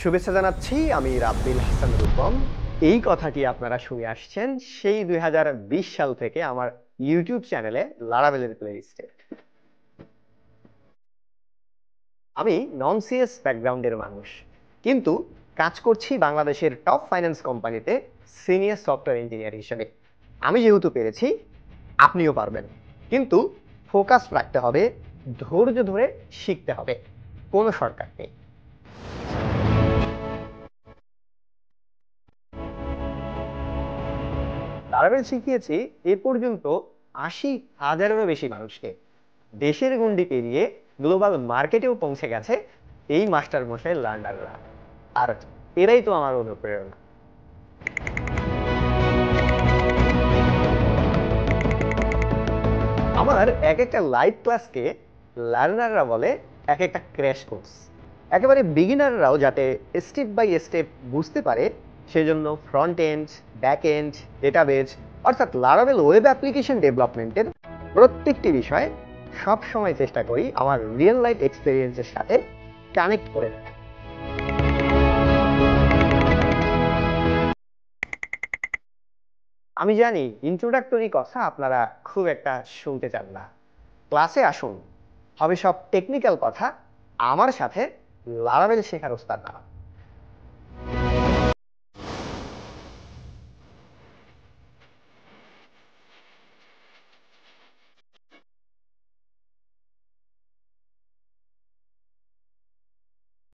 শুভেচ্ছা জানাচ্ছি। আমি রাব্বিল হাসান রূপম। এই কথাটি আপনারা শুনে আসছেন সেই ২০২০ সাল থেকে আমার ইউটিউব চ্যানেলে লারাভেলের প্লেলিস্টে। আমি নন সিএস ব্যাকগ্রাউন্ডের মানুষ, কিন্তু কাজ করছি বাংলাদেশের টপ ফাইন্যান্স কোম্পানিতে সিনিয়র সফটওয়্যার ইঞ্জিনিয়ার হিসেবে। আমি যেহেতু পেরেছি, আপনিও পারবেন, কিন্তু ফোকাস রাখতে হবে, ধৈর্য ধরে শিখতে হবে। কোনো শর্টকাট নেই। লারাভেল শিখিয়েছি এ পর্যন্ত ৮০,০০০-এরও বেশি মানুষকে। দেশের গণ্ডি পেরিয়ে গ্লোবাল মার্কেটেও পৌঁছে গেছে এই মাস্টার মশাই লার্নাররা। আর এরাই তো আমার অনুপ্রেরণা। আমার এক একটা লাইভ ক্লাসকে লার্নাররা বলে এক একটা ক্র্যাশ কোর্স। একেবারে বিগিনাররাও যাতে স্টেপ বাই স্টেপ বুঝতে পারে, সেজন্য front end, back end, database অর্থাৎ লারাভেল ওয়েব অ্যাপ্লিকেশন ডেভেলপমেন্টের প্রত্যেকটি বিষয় সব সময় চেষ্টা করি আমার রিয়েল লাইফ এক্সপেরিয়েন্সের সাথে কানেক্ট করে। আমি জানি ইন্ট্রোডাক্টরি কথা আপনারা খুব একটা শুনতে চান না। ক্লাসে আসুন, হবে সব টেকনিক্যাল কথা আমার সাথে লারাভেল শেখার ওস্তাদ না।